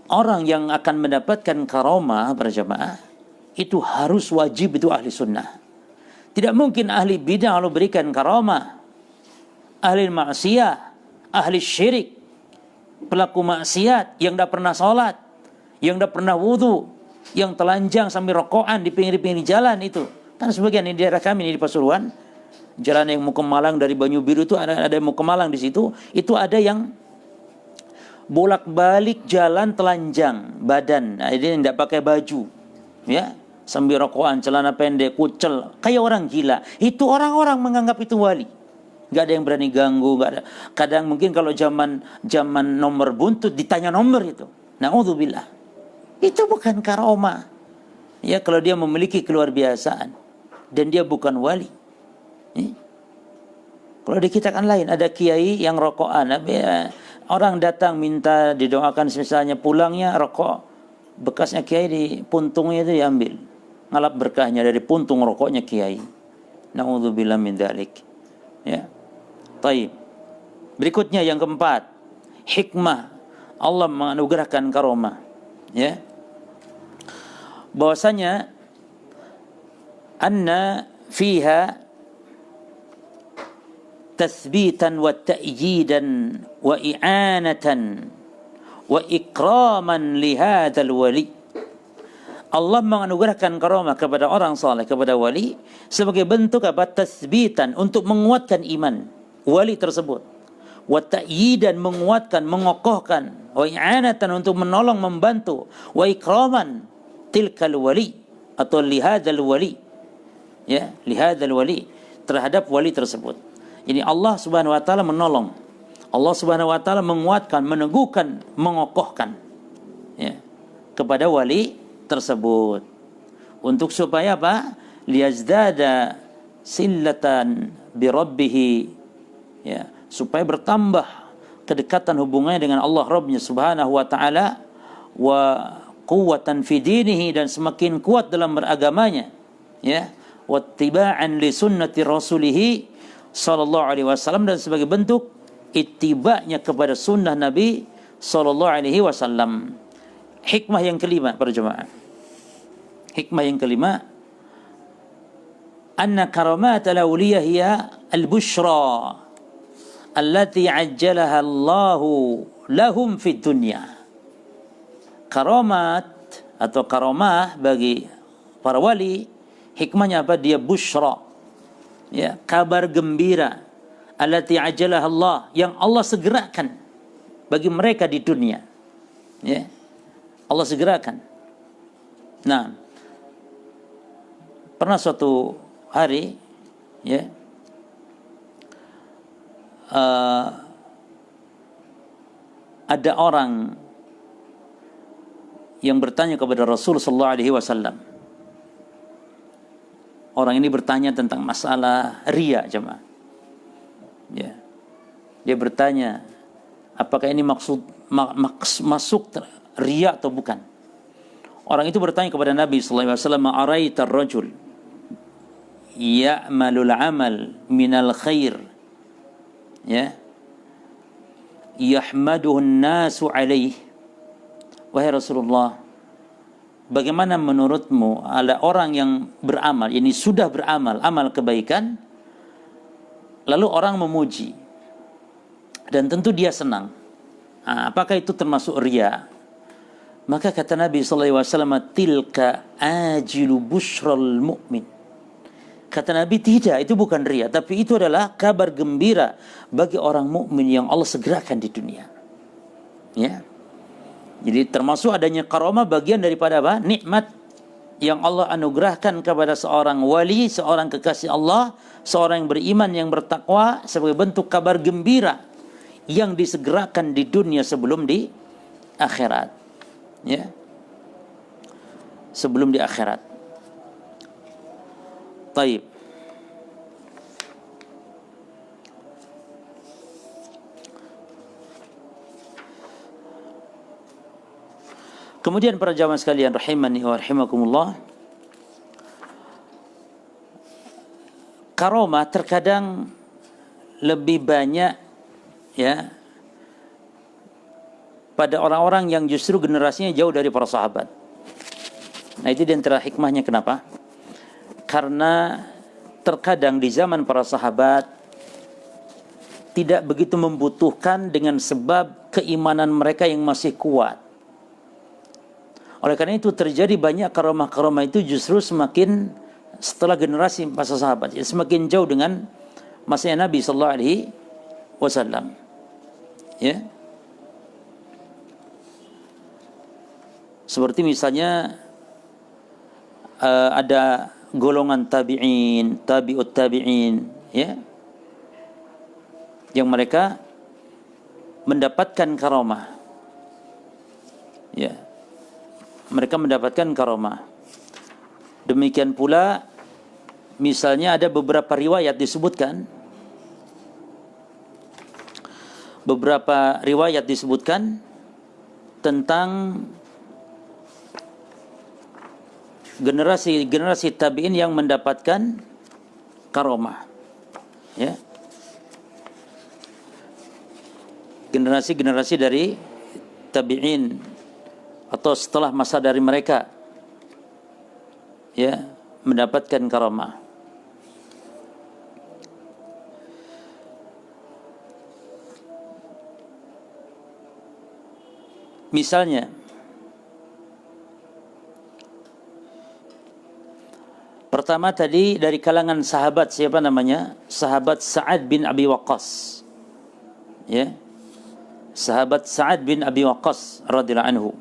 [SPEAKER 1] Orang yang akan mendapatkan karamah berjamaah itu harus wajib itu ahli sunnah. Tidak mungkin ahli bidah lalu berikan karamah. Ahli maksiyah, ahli syirik, pelaku maksiat yang tidak pernah sholat, yang tidak pernah wudu, yang telanjang sambil rokokan di pinggir-pinggir jalan itu. Kan sebagian di daerah kami ini di Pasuruan, jalan yang mau ke Malang dari Banyu Biru itu ada yang mau ke Malang di situ, itu ada yang bolak-balik jalan telanjang badan. Nah, ini tidak pakai baju, ya, sambil rokokan, celana pendek, kucel, kayak orang gila. Itu orang-orang menganggap itu wali. Gak ada yang berani ganggu, gak ada. Kadang mungkin kalau zaman nomor buntut ditanya nomor itu. Na'udzubillah. Itu bukan karamah. Ya, kalau dia memiliki keluar biasaan dan dia bukan wali. Kalau di kita kan lain, ada kiai yang rokokan. Orang datang minta didoakan misalnya pulangnya rokok bekasnya kiai di puntungnya itu diambil. Ngalap berkahnya dari puntung rokoknya kiai. Na'udzubillah min dzalik. Ya. Baik. Berikutnya yang keempat, hikmah Allah menganugerahkan karamah. Ya. Bahwasanya anna fiha tathbitan wa ta'yidan wa i'anatan wa ikraman li hadzal wali. Allah menganugerahkan karamah kepada orang saleh, kepada wali sebagai bentuk apa? Tathbitan, untuk menguatkan iman wali tersebut. Wa ta'yidan, menguatkan, mengokohkan. Wa i'anatan, untuk menolong, membantu. Wa ikraman tilkal wali atau li hadzal wali. Ya, li hadzal wali, terhadap wali tersebut. Jadi Allah Subhanahu wa taala menolong. Allah Subhanahu wa taala menguatkan, meneguhkan, mengokohkan, ya, kepada wali tersebut. Untuk supaya apa? Liyazdada sillatan bi rabbih, ya, supaya bertambah kedekatan hubungannya dengan Allah Rabbnya Subhanahu wa taala, wa quwwatan fi dinihi, dan semakin kuat dalam beragamanya, ya, wattiba'an li sunnati rasulih sallallahu alaihi wasallam, dan sebagai bentuk ittiba'nya kepada sunnah Nabi sallallahu alaihi wasallam. Hikmah yang kelima para jemaah. Hikmah yang kelima, anna karamat al-awliya hiya al-bushra allati ajjalaha Allah lahum fid dunya. Karomat atau karomah bagi para wali, hikmahnya apa? Dia busyra, ya, kabar gembira, allati ajalah Allah, yang Allah segerakan bagi mereka di dunia, ya, Allah segerakan. Nah, pernah suatu hari, ya, ada orang yang bertanya kepada Rasul sallallahu alaihi wasallam. Orang ini bertanya tentang masalah riya, jemaah. Ya. Dia bertanya, apakah ini masuk riya atau bukan? Orang itu bertanya kepada Nabi sallallahu alaihi wasallam, "Araita ar-rajul ya'malul 'amal minal khair, ya, yahmaduhu an-nasu 'alaihi." Wahai Rasulullah, bagaimana menurutmu ada orang yang beramal, ini sudah beramal amal kebaikan, lalu orang memuji dan tentu dia senang, apakah itu termasuk riya? Maka kata Nabi sallallahu alaihi wasallam, tilka ajilu busyral mu'min. Kata Nabi, tidak, itu bukan riya, tapi itu adalah kabar gembira bagi orang mukmin yang Allah segerakan di dunia. Ya. Jadi termasuk adanya karamah bagian daripada apa? Nikmat yang Allah anugerahkan kepada seorang wali, seorang kekasih Allah, seorang yang beriman, yang bertakwa, sebagai bentuk kabar gembira yang disegerakan di dunia sebelum di akhirat. Ya. Sebelum di akhirat. Taib. Kemudian para jamaah sekalian rahimani wa rahimakumullah, karomah terkadang lebih banyak, ya, pada orang-orang yang justru generasinya jauh dari para sahabat. Nah, itu di antara hikmahnya kenapa? Karena terkadang di zaman para sahabat tidak begitu membutuhkan dengan sebab keimanan mereka yang masih kuat. Oleh karena itu terjadi banyak karomah-karomah itu justru semakin setelah generasi masa sahabat, ya, semakin jauh dengan masanya Nabi sallallahu alaihi wasallam. Ya. Seperti misalnya ada golongan tabi'in, tabi'ut tabi'in, ya, yang mereka mendapatkan karomah. Ya. Mereka mendapatkan karomah. Demikian pula misalnya ada beberapa riwayat disebutkan, tentang generasi tabi'in yang mendapatkan karomah, ya. Generasi dari tabi'in atau setelah masa dari mereka, ya, mendapatkan karamah. Misalnya pertama tadi dari kalangan sahabat, siapa namanya? Sahabat Sa'ad bin Abi Waqqas. Ya. Sahabat Sa'ad bin Abi Waqqas radhiyallahu anhu.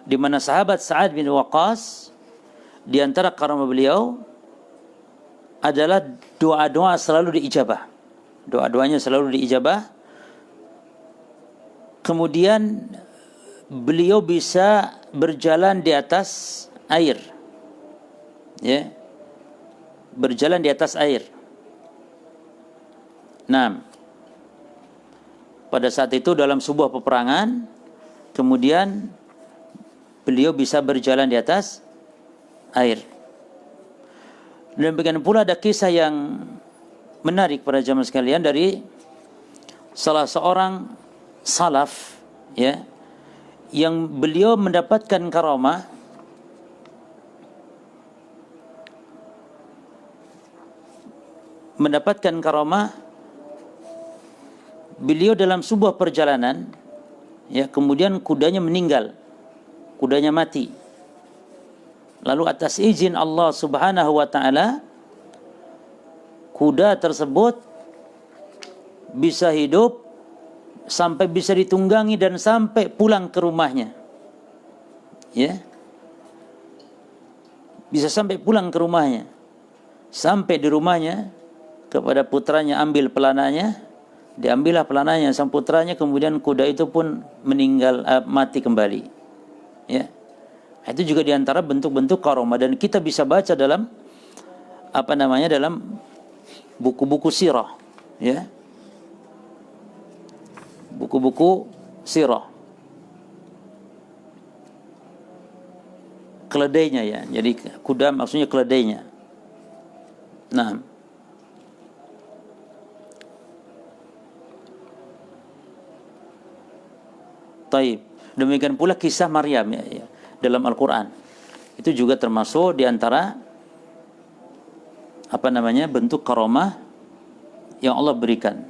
[SPEAKER 1] Di mana sahabat Sa'ad bin Waqqas, di antara karamah beliau adalah doa-doa selalu diijabah. Doa-doanya selalu diijabah. Kemudian beliau bisa berjalan di atas air. Ya. Berjalan di atas air. Nah, pada saat itu dalam sebuah peperangan, kemudian beliau bisa berjalan di atas air. Dan demikian pula ada kisah yang menarik pada jamaah sekalian dari salah seorang salaf, ya, yang beliau mendapatkan karamah beliau dalam sebuah perjalanan, ya, kemudian kudanya meninggal, kudanya mati. Lalu atas izin Allah Subhanahu wa taala, kuda tersebut bisa hidup sampai bisa ditunggangi dan sampai pulang ke rumahnya. Ya. Bisa sampai pulang ke rumahnya. Sampai di rumahnya, kepada putranya ambil pelananya, diambillah pelananya sang putranya, kemudian kuda itu pun meninggal, mati kembali. Ya. Itu juga diantara bentuk-bentuk karomah, dan kita bisa baca dalam dalam buku-buku sirah, ya. Buku-buku sirah. Keledainya, ya. Jadi kuda maksudnya keledainya. Nah, taib. Demikian pula kisah Maryam, ya, dalam Al-Quran. Itu juga termasuk diantara bentuk karomah yang Allah berikan.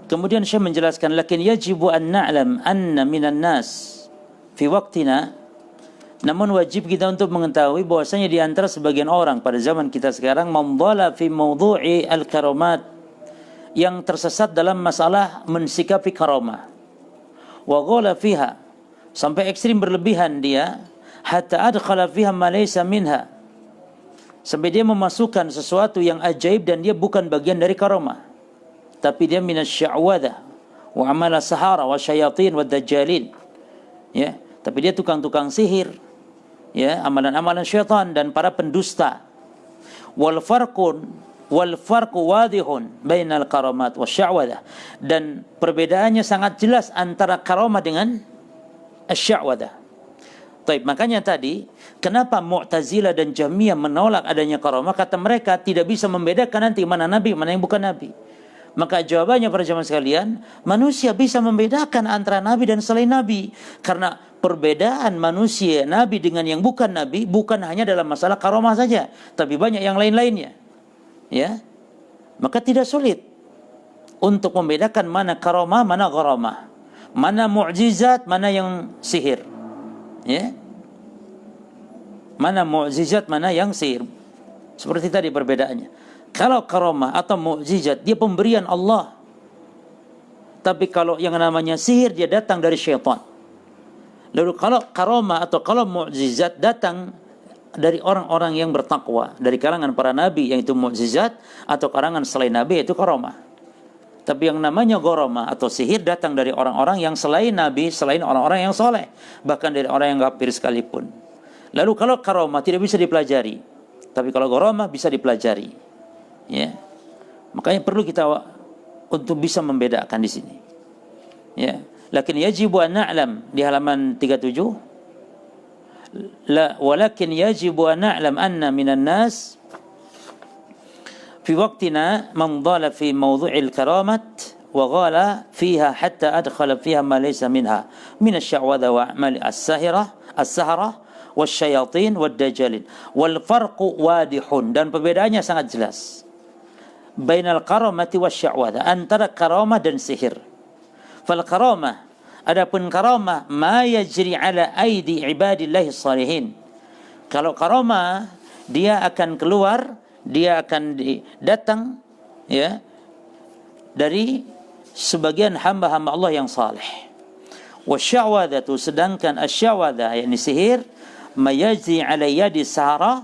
[SPEAKER 1] Kemudian Syekh menjelaskan, lakin yajibu an na'lam anna minan nas fi waqtina, namun wajib kita untuk mengetahui bahwasanya di antara sebagian orang pada zaman kita sekarang, mandhala fi mawdu'i al-karamat, yang tersesat dalam masalah mensikapi karamah, wa ghala fiha, sampai ekstrim berlebihan dia, hatta adkhala fiha ma laysa minha, sampai dia memasukkan sesuatu yang ajaib dan dia bukan bagian dari karamah, tapi dia minasya'wadha wa amala sahara wa syayatin wa dajjalin, ya, tapi dia tukang-tukang sihir, ya, amalan-amalan syaitan dan para pendusta. Wal farqu wadihun bainal karamat wasya'wadah, dan perbedaannya sangat jelas antara karamah dengan asy'awadah. Baik, makanya tadi kenapa Mu'tazilah dan Jahmiyah menolak adanya karamah? Kata mereka tidak bisa membedakan nanti mana nabi, mana yang bukan nabi. Maka jawabannya para jamaah sekalian, manusia bisa membedakan antara nabi dan selain nabi, karena perbedaan manusia nabi dengan yang bukan nabi bukan hanya dalam masalah karamah saja, tapi banyak yang lain-lainnya. Ya. Maka tidak sulit untuk membedakan mana karamah, mana gharamah, mana mukjizat, mana yang sihir. Ya. Mana mukjizat, mana yang sihir. Seperti tadi perbedaannya. Kalau karamah atau mukjizat dia pemberian Allah. Tapi kalau yang namanya sihir dia datang dari syaitan. Lalu kalau karamah atau kalau mukjizat datang dari orang-orang yang bertakwa, dari kalangan para nabi yang itu mukjizat, atau kalangan selain nabi itu karamah. Tapi yang namanya gharamah atau sihir datang dari orang-orang yang selain nabi, selain orang-orang yang soleh, bahkan dari orang yang kafir sekalipun. Lalu kalau karamah tidak bisa dipelajari, tapi kalau gharamah bisa dipelajari. Ya. Makanya perlu kita untuk bisa membedakan di sini. Ya. Lakin yajibu an na'lam di halaman 37. Walakin yajibu an na'lam anna minan nas fi waqtina man dhala fi mawdu'il karamat wa ghala fiha hatta adkhala fiha ma laysa minha min asy-sya'wadha wa a'mal as-sahara wasyayatin wad-dajjalin wal farqu wadihun, dan perbedaannya sangat jelas bainal karamati wasya'wadha, antara karamah dan sihir. Fal karamah, adapun karamah, ma yajri ala aidi ibadillahi salihin. Kalau karamah dia akan keluar, dia akan datang, ya, dari sebagian hamba-hamba Allah yang saleh. Wasya'wadatu, sedangkan asy'awadha yakni sihir, ma yajri ala yadi sahara,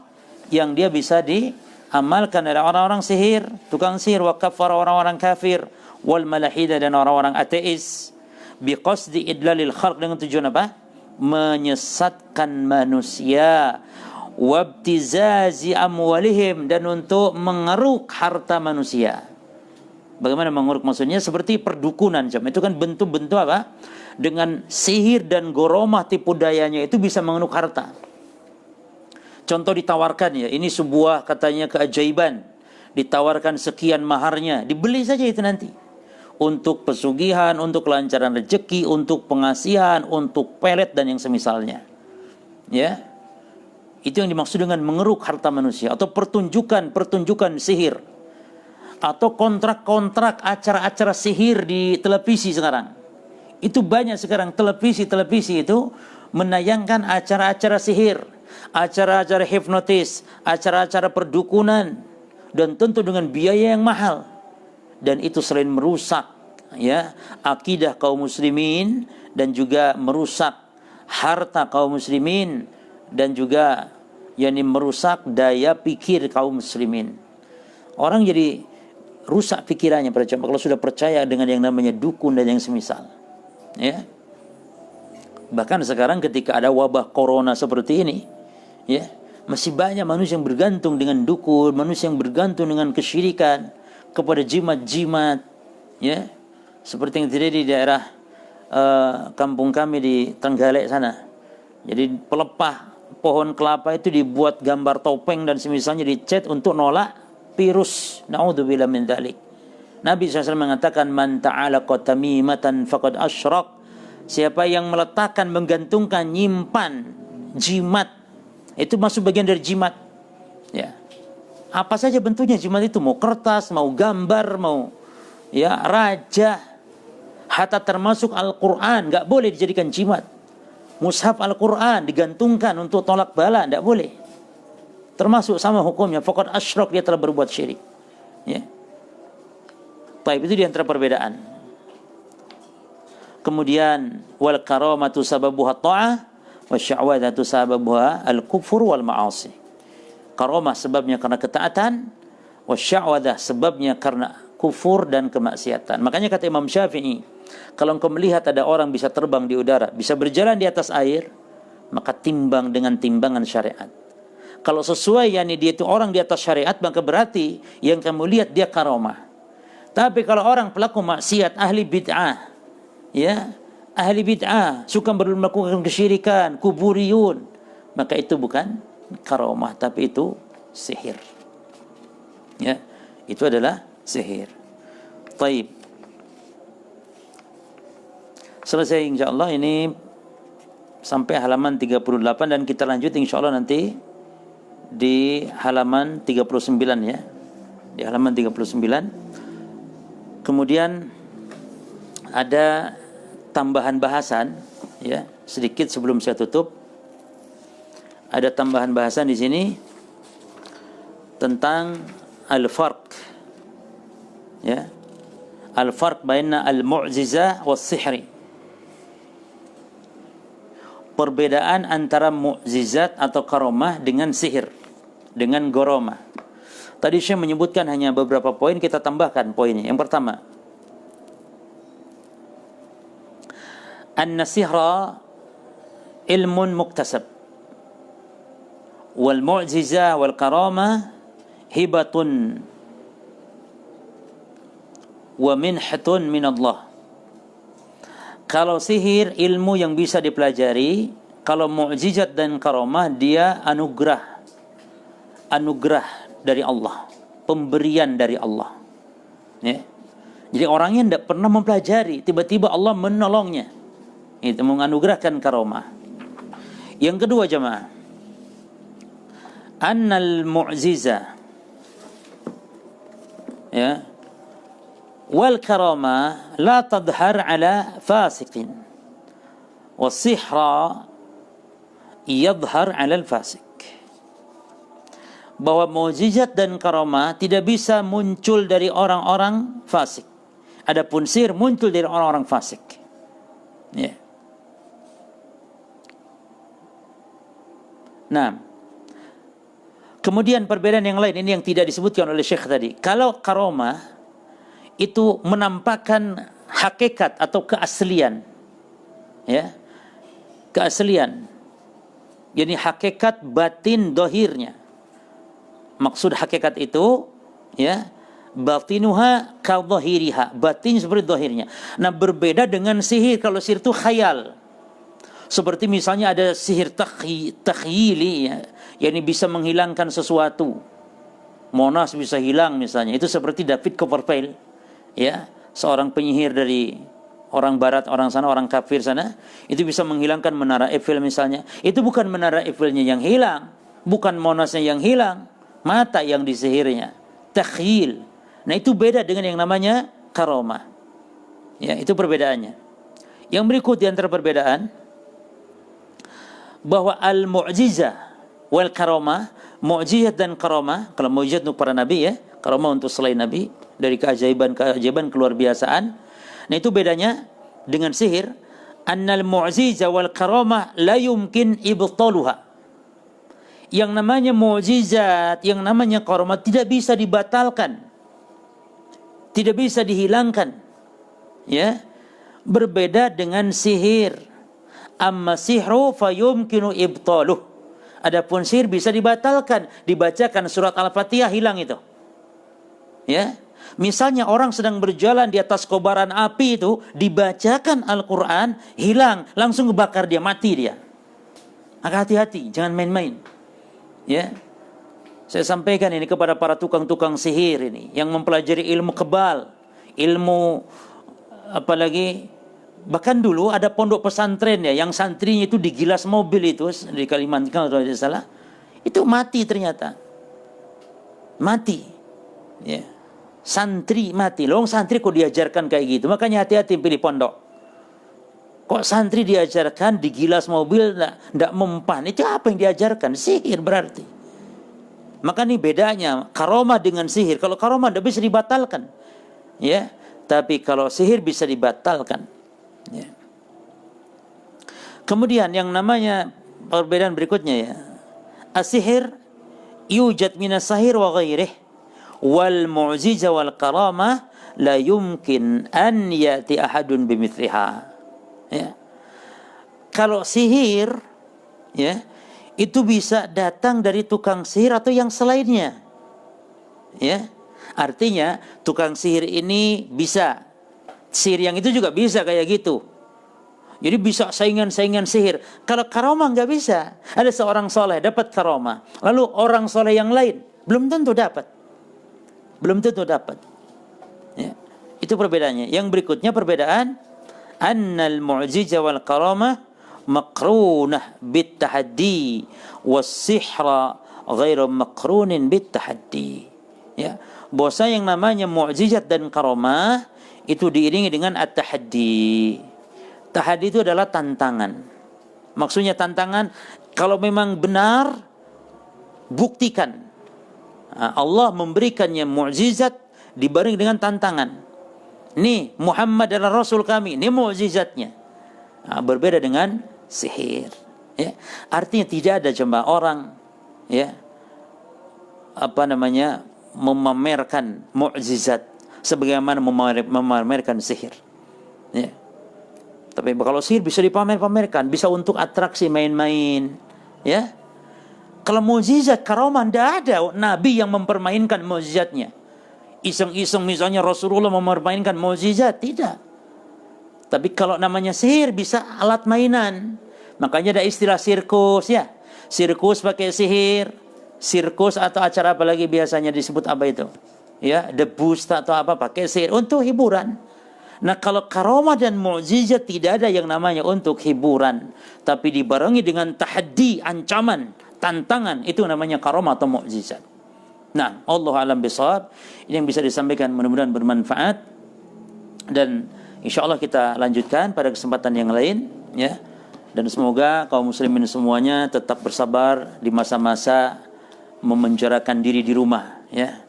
[SPEAKER 1] yang dia bisa diamalkan oleh orang-orang sihir, tukang sihir, wa kafara, orang-orang kafir, wal malahida, dan orang-orang ateis, biqasdi idlalil khalq, dengan tujuan apa? Menyesatkan manusia, wabtizazi amwalihim, dan untuk mengeruk harta manusia. Bagaimana mengeruk maksudnya? Seperti perdukunan, jam itu kan bentuk-bentuk apa? Dengan sihir dan gharamah tipu dayanya itu bisa mengeruk harta. Contoh ditawarkan, ya, ini sebuah katanya keajaiban, ditawarkan sekian maharnya, dibeli saja itu nanti. Untuk pesugihan, untuk kelancaran rezeki, untuk pengasihan, untuk pelet dan yang semisalnya. Ya. Itu yang dimaksud dengan mengeruk harta manusia, atau pertunjukan sihir. atau kontrak-kontrak acara-acara sihir di televisi sekarang. Itu banyak sekarang televisi itu menayangkan acara-acara sihir, acara-acara hipnotis, acara-acara perdukunan, dan tentu dengan biaya yang mahal. Dan itu selain merusak ya akidah kaum muslimin dan juga merusak harta kaum muslimin dan juga merusak daya pikir kaum muslimin. Orang jadi rusak pikirannya kalau sudah percaya dengan yang namanya dukun dan yang semisal. Ya. Bahkan sekarang ketika ada wabah corona seperti ini, ya, masih banyak manusia yang bergantung dengan dukun, manusia yang bergantung dengan kesyirikan kepada jimat-jimat, ya. Seperti yang terjadi di daerah kampung kami di Trenggalek sana. Jadi pelepah pohon kelapa itu dibuat gambar topeng dan semisalnya dicat untuk nolak virus. Naudzubillah min dzalik. Nabi SAW mengatakan man ta'alaqa tamimatan faqad asyrak. Siapa yang meletakkan, menggantungkan, nyimpan jimat, itu masuk bagian dari jimat. Ya. Apa saja bentuknya jimat itu, mau kertas, mau gambar, mau ya raja, hatta termasuk Al-Qur'an enggak boleh dijadikan jimat. Mushaf Al-Qur'an digantungkan untuk tolak bala, enggak boleh. Termasuk sama hukumnya, faqad asyrak, dia telah berbuat syirik. Ya. Baik, itu di antara perbedaan. Kemudian wal karamatu sababuha ta'ah wa sya'wadatu sababuha al-kufur wal ma'asi. Karamah sebabnya karena ketaatan, wa sya'wadah sebabnya karena kufur dan kemaksiatan. Makanya kata Imam Syafi'i, kalau engkau melihat ada orang bisa terbang di udara, bisa berjalan di atas air, maka timbang dengan timbangan syariat. Kalau sesuai dia itu orang di atas syariat, maka berarti yang kamu lihat dia karamah. Tapi kalau orang pelaku maksiat, ahli bid'ah, ya, ahli bid'ah, suka melakukan kesyirikan, kuburiyun, maka itu bukan karamah, tapi itu sihir. Ya, itu adalah sihir. Taib. Selesai insyaallah ini sampai halaman 38 dan kita lanjut insyaallah nanti di halaman 39 ya. Di halaman 39. Kemudian ada tambahan bahasan ya, sedikit sebelum saya tutup. Ada tambahan bahasan di sini tentang al-farq. Ya. Al-farq baina al-mu'jizah was-sihri. Perbedaan antara mukjizat atau karamah dengan sihir, dengan goromah. Tadi saya menyebutkan hanya beberapa poin, kita tambahkan poinnya. Yang pertama, an-sihra ilmun muktasab wal mu'jizah wal karamah hibatun wa minhatun min Allah. Kalau sihir ilmu yang bisa dipelajari, kalau mukjizat dan karamah dia anugerah dari Allah, pemberian dari Allah. Ya. Jadi orangnya tidak pernah mempelajari, tiba-tiba Allah menolongnya. Itu menganugerahkan karamah. Yang kedua jemaah, annal mu'jiza ya wal karamah la tadhar ala fasiqin was sihra yadhhar ala al fasik. Bahwa mukjizat dan karamah tidak bisa muncul dari orang-orang fasik. Adapun sihir muncul dari orang-orang fasik. Ya. Nah, kemudian perbedaan yang lain ini yang tidak disebutkan oleh Syekh tadi. Kalau karamah itu menampakkan hakikat atau keaslian, ya, keaslian. Jadi hakikat batin dohirnya. Maksud hakikat itu, ya, batinuha ka dhahiriha, batin seperti dohirnya. Nah, berbeda dengan sihir. Kalau sihir itu khayal. Seperti misalnya ada sihir takhyili, ya, yang bisa menghilangkan sesuatu. Monas bisa hilang misalnya. Itu seperti David Copperfield, ya, seorang penyihir dari orang barat, orang sana, orang kafir sana. Itu bisa menghilangkan menara Eiffel misalnya. Itu bukan menara Eiffelnya yang hilang, bukan Monasnya yang hilang, mata yang disihirnya. Takhyil, Nah, itu beda dengan yang namanya karomah. Ya, itu perbedaannya. Yang berikut di antara perbedaan, bahwa al-mu'jizah wal karomah, mu'jizat dan karomah, kalau mu'jizat untuk para nabi ya, karomah untuk selain nabi, dari keajaiban keluar biasaan. Nah, itu bedanya dengan sihir. Annal mu'jizah wal karomah la yumkin ibtaluha. Yang namanya mu'jizat, yang namanya karomah tidak bisa dibatalkan, tidak bisa dihilangkan. Ya, berbeda dengan sihir. Amma sihru fayumkinu ibtaluh. Adapun sihir bisa dibatalkan, dibacakan surat Al-Fatihah hilang itu. Ya, misalnya orang sedang berjalan di atas kobaran api itu, dibacakan Al-Quran, hilang, langsung kebakar dia, mati dia. Maka hati-hati, jangan main-main. Ya, saya sampaikan ini kepada para tukang-tukang sihir ini yang mempelajari ilmu kebal, ilmu apalagi, bahkan dulu ada pondok pesantren ya, yang santrinya itu digilas mobil itu di Kalimantan kalau tidak salah, itu mati ternyata, mati. Ya, santri mati. Loh, santri kok diajarkan kayak gitu? Makanya hati-hati pilih pondok. Kok santri diajarkan digilas mobil ndak mempan? Itu apa yang diajarkan? Sihir berarti. Maka ini bedanya karomah dengan sihir. Kalau karomah tidak bisa dibatalkan, ya. Tapi kalau sihir bisa dibatalkan. Ya. Kemudian yang namanya perbedaan berikutnya ya, as-sihir yujad minas sahir wa ghairih, wal mu'jizah wal karamah la yumkin an yati ahadun bimithliha. Ya. Kalau sihir ya, itu bisa datang dari tukang sihir atau yang selainnya. Ya. Artinya tukang sihir ini bisa, sihir yang itu juga bisa kayak gitu. Jadi bisa saingan-saingan sihir. Kalau karomah nggak bisa. Ada seorang soleh dapat karomah, lalu orang soleh yang lain belum tentu dapat. Belum tentu dapat. Ya. Itu perbedaannya. Yang berikutnya perbedaan, annal mu'jizah wal karamah maqrunah bit tahaddi was sihra ghairu maqrunin bit tahaddi. Ya, bahwa yang namanya mukjizat dan karamah itu diiringi dengan at-tahaddi. Tahaddi itu adalah tantangan. Maksudnya tantangan, kalau memang benar buktikan. Allah memberikannya mukjizat dibarengi dengan tantangan. Nih, Muhammad adalah Rasul kami. Ini mukjizatnya. Berbeda dengan sihir. Ya. Artinya tidak ada jemaah orang, ya, memamerkan mukjizat sebagaimana memamerkan sihir. Ya. Tapi kalau sihir bisa dipamer-pamerkan, bisa untuk atraksi main-main. Ya. Kalau mukjizat karamah tidak ada nabi yang mempermainkan mukjizatnya. Iseng-iseng misalnya Rasulullah mempermainkan mukjizat, tidak. Tapi kalau namanya sihir bisa alat mainan. Makanya ada istilah sirkus ya. Sirkus pakai sihir. Sirkus atau acara apa lagi biasanya disebut apa itu? Ya, debus atau apa pakai sihir untuk hiburan. Nah, kalau karamah dan mukjizat tidak ada yang namanya untuk hiburan, tapi dibarengi dengan tahaddi, ancaman, tantangan, itu namanya karamah atau mukjizat. Nah, Allah alam bisawab. Ini yang bisa disampaikan, mudah-mudahan bermanfaat, dan insyaallah kita lanjutkan pada kesempatan yang lain ya. Dan semoga kaum muslimin semuanya tetap bersabar di masa-masa memenjarakan diri di rumah ya.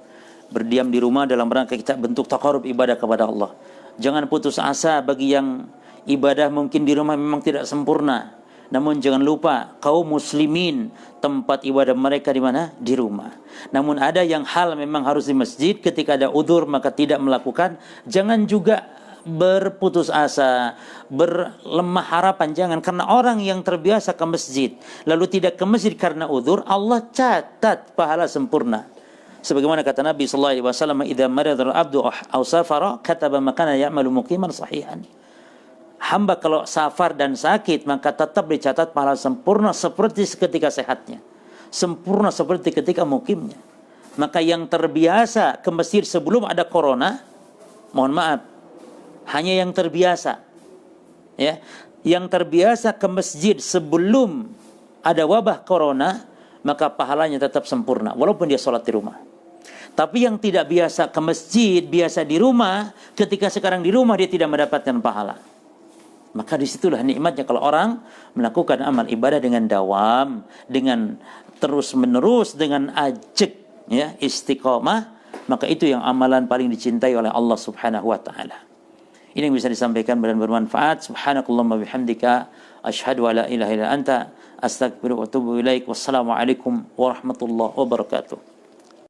[SPEAKER 1] Berdiam di rumah dalam rangka kita bentuk taqarrub ibadah kepada Allah. Jangan putus asa bagi yang ibadah mungkin di rumah memang tidak sempurna. Namun jangan lupa kaum muslimin tempat ibadah mereka di mana? Di rumah. Namun ada yang hal memang harus di masjid, ketika ada udzur maka tidak melakukan. Jangan juga berputus asa, berlemah harapan, jangan. Karena orang yang terbiasa ke masjid lalu tidak ke masjid karena udzur, Allah catat pahala sempurna. Sebagaimana kata Nabi sallallahu alaihi wasallam, "Idza marida al-'abdu aw safara kataba makana ya'malu muqiman sahihan." Hamba kalau safar dan sakit maka tetap dicatat pahala sempurna seperti ketika sehatnya, sempurna seperti ketika mukimnya. Maka yang terbiasa ke masjid sebelum ada corona, mohon maaf, hanya yang terbiasa ya, yang terbiasa ke masjid sebelum ada wabah corona, maka pahalanya tetap sempurna walaupun dia sholat di rumah. Tapi yang tidak biasa ke masjid, biasa di rumah, ketika sekarang di rumah dia tidak mendapatkan pahala. Maka disitulah nikmatnya kalau orang melakukan amal ibadah dengan dawam, dengan terus menerus, dengan ajak, ya, istiqomah, maka itu yang amalan paling dicintai oleh Allah Subhanahu wa taala. Ini yang bisa disampaikan dan bermanfaat. Subhanakallahumma bihamdika asyhadu an la ilaha illa anta astaghfiruka wa atubu ilaik. Wassalamualaikum warahmatullahi wabarakatuh.